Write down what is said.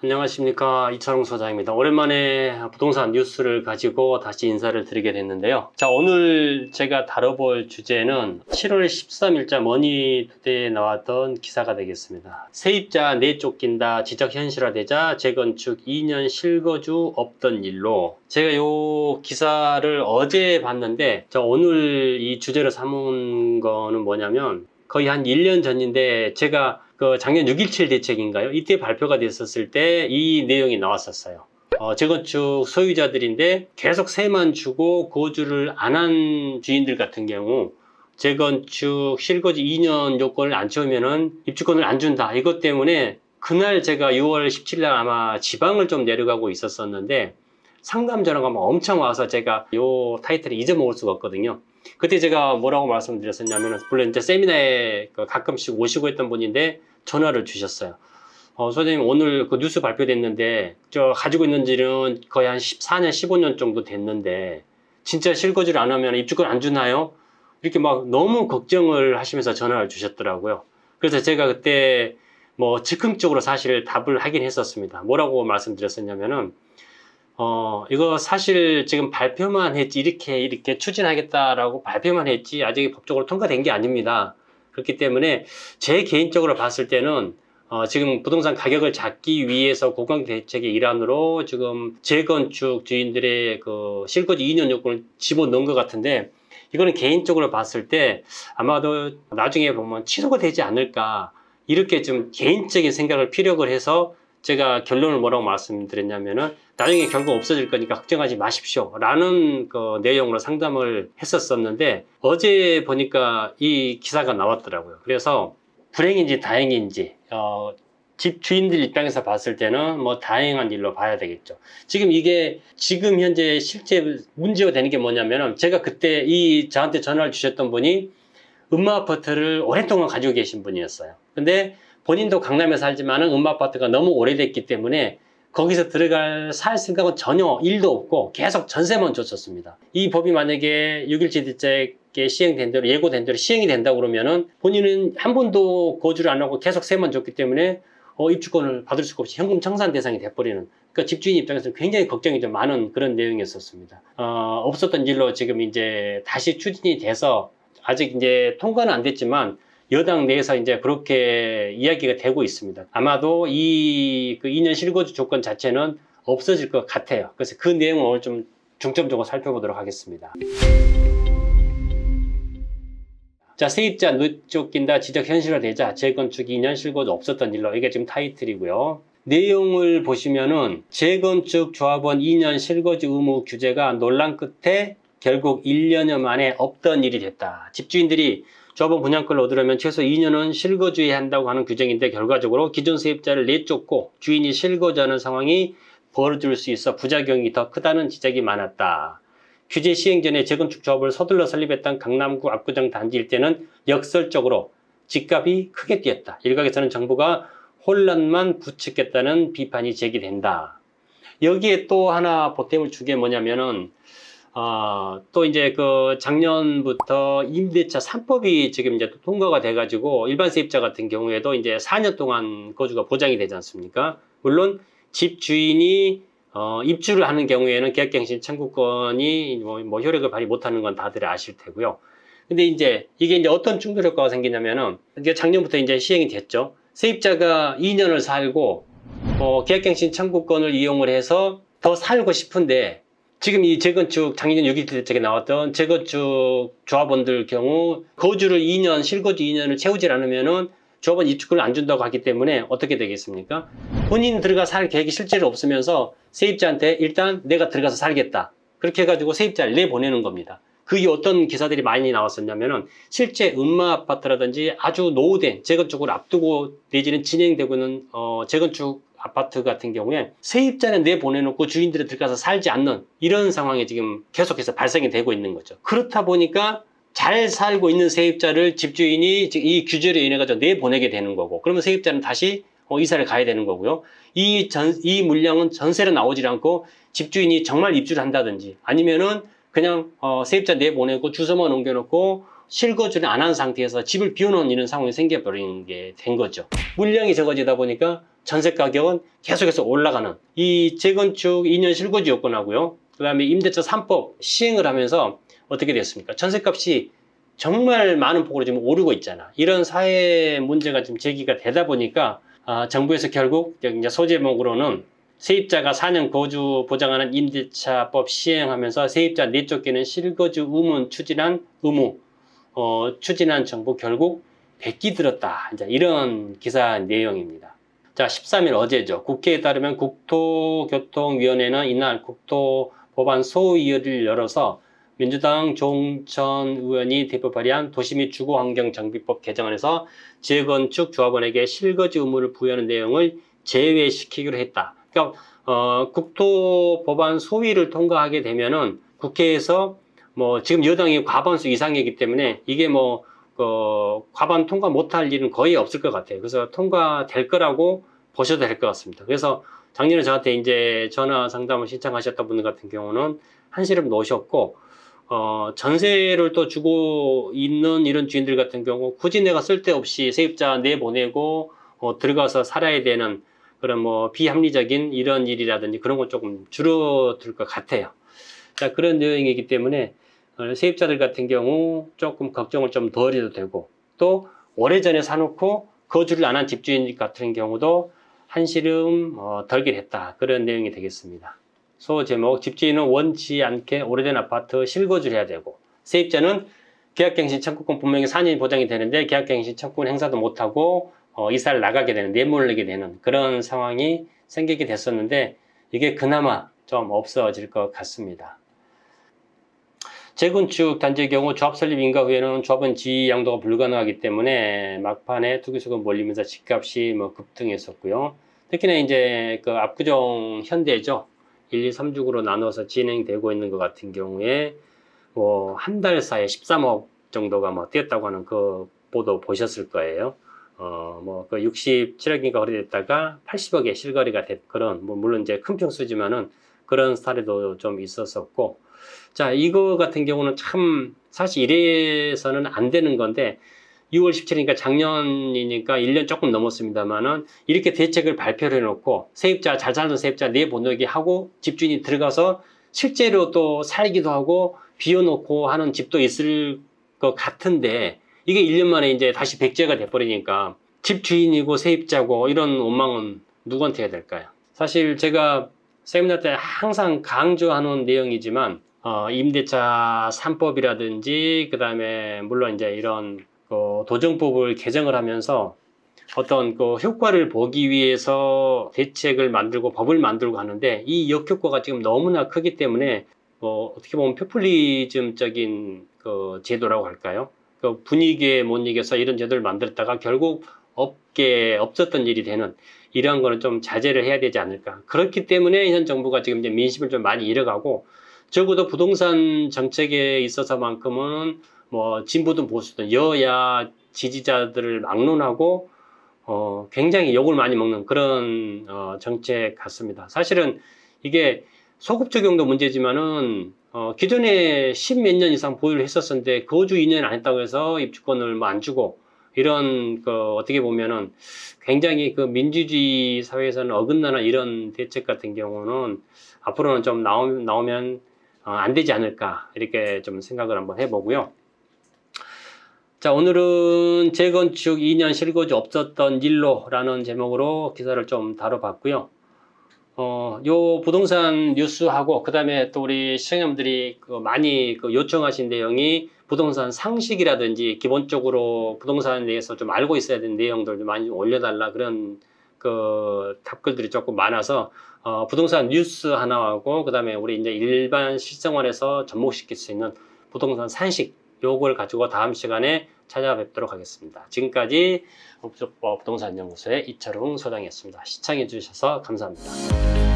안녕하십니까, 이철웅 소장입니다. 오랜만에 부동산 뉴스를 가지고 다시 인사를 드리게 됐는데요. 자, 오늘 제가 다뤄볼 주제는 7월 13일자 머니투데이에 나왔던 기사가 되겠습니다. 세입자 내쫓긴다, 지적 현실화되자 재건축 2년 실거주 없던 일로. 제가 이 기사를 어제 봤는데, 오늘 이 주제로 삼은 거는 뭐냐면 거의 한 1년 전인데, 제가 작년 6.17 대책인가요? 이때 발표가 됐었을 때 이 내용이 나왔었어요. 재건축 소유자들인데 계속 세만 주고 거주를 안 한 주인들 같은 경우 재건축 실거주 2년 요건을 안 채우면은 입주권을 안 준다. 이것 때문에 그날 제가 6월 17일 날 아마 지방을 좀 내려가고 있었었는데 상담 전화가 막 엄청 와서 제가 요 타이틀을 잊어먹을 수가 없거든요. 그때 제가 뭐라고 말씀드렸었냐면, 물론 이제 세미나에 가끔씩 오시고 했던 분인데 전화를 주셨어요. 선생님, 오늘 그 뉴스 발표됐는데 저 가지고 있는 지는 거의 한 14년, 15년 정도 됐는데 진짜 실거주를 안 하면 입주권 안 주나요? 이렇게 막 너무 걱정을 하시면서 전화를 주셨더라고요. 그래서 제가 그때 뭐 즉흥적으로 사실 답을 하긴 했었습니다. 뭐라고 말씀드렸었냐면은 이거 사실 지금 발표만 했지, 이렇게 추진하겠다라고 발표만 했지, 아직 법적으로 통과된 게 아닙니다. 그렇기 때문에 제 개인적으로 봤을 때는, 지금 부동산 가격을 잡기 위해서 고강 대책의 일환으로 지금 재건축 주인들의 그 실거주 2년 요건을 집어넣은 것 같은데, 이거는 개인적으로 봤을 때 아마도 나중에 보면 취소가 되지 않을까, 이렇게 좀 개인적인 생각을 피력을 해서 제가 결론을 뭐라고 말씀드렸냐면은 나중에 결국 없어질 거니까 걱정하지 마십시오 라는 그 내용으로 상담을 했었었는데 어제 보니까 이 기사가 나왔더라고요. 그래서 불행인지 다행인지 집 주인들 입장에서 봤을 때는 뭐 다행한 일로 봐야 되겠죠. 지금 이게 지금 현재 실제 문제가 되는 게 뭐냐면은 제가 그때 저한테 전화를 주셨던 분이 음마아파트를 오랫동안 가지고 계신 분이었어요. 근데 본인도 강남에 살지만은 음마아파트가 너무 오래됐기 때문에 거기서 살 생각은 전혀 1도 없고 계속 전세만 줬었습니다. 이 법이 만약에 6.17 대책에 시행된 대로, 예고된 대로 시행이 된다고 그러면은 본인은 한 번도 거주를 안 하고 계속 세만 줬기 때문에 입주권을 받을 수가 없이 현금 청산 대상이 돼버리는, 그러니까 집주인 입장에서는 굉장히 걱정이 좀 많은 그런 내용이었었습니다. 없었던 일로 지금 이제 다시 추진이 돼서 아직 이제 통과는 안 됐지만 여당 내에서 이제 그렇게 이야기가 되고 있습니다. 아마도 그 2년 실거주 조건 자체는 없어질 것 같아요. 그래서 그 내용을 오늘 좀 중점적으로 살펴보도록 하겠습니다. 자, 세입자 내쫓긴다, 지적 현실화되자 재건축 2년 실거주 없었던 일로, 이게 지금 타이틀이고요. 내용을 보시면은 재건축 조합원 2년 실거주 의무 규제가 논란 끝에 결국 1년여 만에 없던 일이 됐다. 집주인들이 조합원 분양권을 얻으려면 최소 2년은 실거주해야 한다고 하는 규정인데 결과적으로 기존 세입자를 내쫓고 주인이 실거주하는 상황이 벌어질 수 있어 부작용이 더 크다는 지적이 많았다. 규제 시행 전에 재건축 조합을 서둘러 설립했던 강남구 압구정 단지 일대는 역설적으로 집값이 크게 뛰었다. 일각에서는 정부가 혼란만 부추겼다는 비판이 제기된다. 여기에 또 하나 보탬을 준 게 뭐냐면은 또 이제 작년부터 임대차 3법이 지금 이제 통과가 돼가지고 일반 세입자 같은 경우에도 이제 4년 동안 거주가 보장이 되지 않습니까? 물론 집 주인이 입주를 하는 경우에는 계약갱신 청구권이 뭐 효력을 발휘 못하는 건 다들 아실 테고요. 근데 이제 이게 이제 어떤 충돌 효과가 생기냐면은 이게 작년부터 이제 시행이 됐죠. 세입자가 2년을 살고 계약갱신 청구권을 이용을 해서 더 살고 싶은데, 지금 이 재건축 작년 6.17 대책에 나왔던 재건축 조합원들 경우 거주를 2년, 실거주 2년을 채우지 않으면은 조합원 입주권을 안 준다고 하기 때문에 어떻게 되겠습니까? 본인 들어가 살 계획이 실제로 없으면서 세입자한테 일단 내가 들어가서 살겠다, 그렇게 해가지고 세입자를 내보내는 겁니다. 그게 어떤 기사들이 많이 나왔었냐면은 실제 음마아파트라든지 아주 노후된 재건축을 앞두고 내지는 진행되고 있는 재건축 아파트 같은 경우에 세입자는 내보내놓고 주인들이 들어가서 살지 않는 이런 상황이 지금 계속해서 발생이 되고 있는 거죠. 그렇다 보니까 잘 살고 있는 세입자를 집주인이 이 규제로 인해 가지고 내보내게 되는 거고, 그러면 세입자는 다시 이사를 가야 되는 거고요. 이 물량은 전세로 나오질 않고 집주인이 정말 입주를 한다든지 아니면은 그냥 세입자 내보내고 주소만 옮겨놓고 실거주를 안 한 상태에서 집을 비워놓은 이런 상황이 생겨버리는 게 된 거죠. 물량이 적어지다 보니까 전세 가격은 계속해서 올라가는 이 재건축 2년 실거주 요건하고요. 그 다음에 임대차 3법 시행을 하면서 어떻게 됐습니까? 전세값이 정말 많은 폭으로 지금 오르고 있잖아. 이런 사회 문제가 지금 제기가 되다 보니까 정부에서 결국 이제 소제목으로는 세입자가 4년 거주 보장하는 임대차법 시행하면서 세입자 내쫓기는 실거주 의무 추진한 정부 결국 백기 들었다. 이제 이런 기사 내용입니다. 자, 13일 어제죠. 국회에 따르면 국토교통위원회는 이날 국토법안 소위를 열어서 민주당 조홍천 의원이 대표 발의한 도시 및 주거환경정비법 개정안에서 재건축 조합원에게 실거주 의무를 부여하는 내용을 제외시키기로 했다. 그러니까 국토법안 소위를 통과하게 되면은 국회에서 뭐 지금 여당이 과반수 이상이기 때문에 이게 뭐 과반 통과 못할 일은 거의 없을 것 같아요. 그래서 통과될 거라고 보셔도 될 것 같습니다. 그래서 작년에 저한테 이제 전화 상담을 신청하셨던 분들 같은 경우는 한시름 놓으셨고, 전세를 또 주고 있는 이런 주인들 같은 경우 굳이 내가 쓸데없이 세입자 내보내고 들어가서 살아야 되는 그런 뭐 비합리적인 이런 일이라든지 그런 건 조금 줄어들 것 같아요. 자, 그런 내용이기 때문에 세입자들 같은 경우 조금 걱정을 좀 덜 해도 되고, 또 오래전에 사놓고 거주를 안 한 집주인 같은 경우도 한시름 덜게 됐다. 그런 내용이 되겠습니다. 소제목, 집주인은 원치 않게 오래된 아파트 실거주를 해야 되고, 세입자는 계약갱신 청구권 분명히 4년이 보장이 되는데 계약갱신 청구권 행사도 못하고 이사를 나가게 되는, 내몰리게 되는 그런 상황이 생기게 됐었는데 이게 그나마 좀 없어질 것 같습니다. 재건축 단지의 경우 조합 설립 인가 후에는 조합은 지위 양도가 불가능하기 때문에 막판에 투기수가 몰리면서 집값이 뭐 급등했었고요. 특히나 이제 그 압구정 현대죠. 1, 2, 3주구로 나눠서 진행되고 있는 것 같은 경우에 뭐 한 달 사이에 13억 정도가 뭐 뛰었다고 하는 그 보도 보셨을 거예요. 뭐 그 67억인가 거래됐다가 80억에 실거래가 된 그런, 뭐 물론 이제 큰 평수지만은 그런 사례도 좀 있었었고, 자, 이거 같은 경우는 참 사실 이래서는 안 되는 건데 6월 17일이니까 작년이니까 1년 조금 넘었습니다만은 이렇게 대책을 발표를 해놓고 세입자, 잘 살던 세입자 내보내기 하고 집주인이 들어가서 실제로 또 살기도 하고 비워놓고 하는 집도 있을 것 같은데 이게 1년 만에 이제 다시 백지가 돼버리니까 집주인이고 세입자고 이런 원망은 누구한테 해야 될까요? 사실 제가 세미나 때 항상 강조하는 내용이지만 임대차 3법이라든지 그 다음에 물론 이제 이런 도정법을 개정을 하면서 어떤 그 효과를 보기 위해서 대책을 만들고 법을 만들고 하는데 이 역효과가 지금 너무나 크기 때문에 어떻게 보면 포퓰리즘적인 그 제도라고 할까요? 그 분위기에 못 이겨서 이런 제도를 만들었다가 결국 없었던 일이 되는 이러한 거는 좀 자제를 해야 되지 않을까. 그렇기 때문에 현 정부가 지금 이제 민심을 좀 많이 잃어가고 적어도 부동산 정책에 있어서만큼은 뭐 진보든 보수든 여야 지지자들을 막론하고 굉장히 욕을 많이 먹는 그런 정책 같습니다. 사실은 이게 소급 적용도 문제지만은 기존에 10몇 년 이상 보유를 했었는데 거주 2년 안 했다고 해서 입주권을 뭐 안 주고 이런 어떻게 보면은 굉장히 그 민주주의 사회에서는 어긋나는 이런 대책 같은 경우는 앞으로는 좀 나오면 안 되지 않을까 이렇게 좀 생각을 한번 해보고요. 자, 오늘은 재건축 2년 실거주 없었던 일로라는 제목으로 기사를 좀 다뤄봤고요. 요 부동산 뉴스하고 그 다음에 또 우리 시청자분들이 많이 요청하신 내용이 부동산 상식이라든지 기본적으로 부동산에 대해서 좀 알고 있어야 되는 내용들 좀 많이 좀 올려달라 그런 답글들이 조금 많아서 부동산 뉴스 하나하고 그 다음에 우리 이제 일반 실생활에서 접목시킬 수 있는 부동산 상식 요걸 가지고 다음 시간에 찾아뵙도록 하겠습니다. 지금까지 부동산연구소의 이철웅 소장이었습니다. 시청해 주셔서 감사합니다.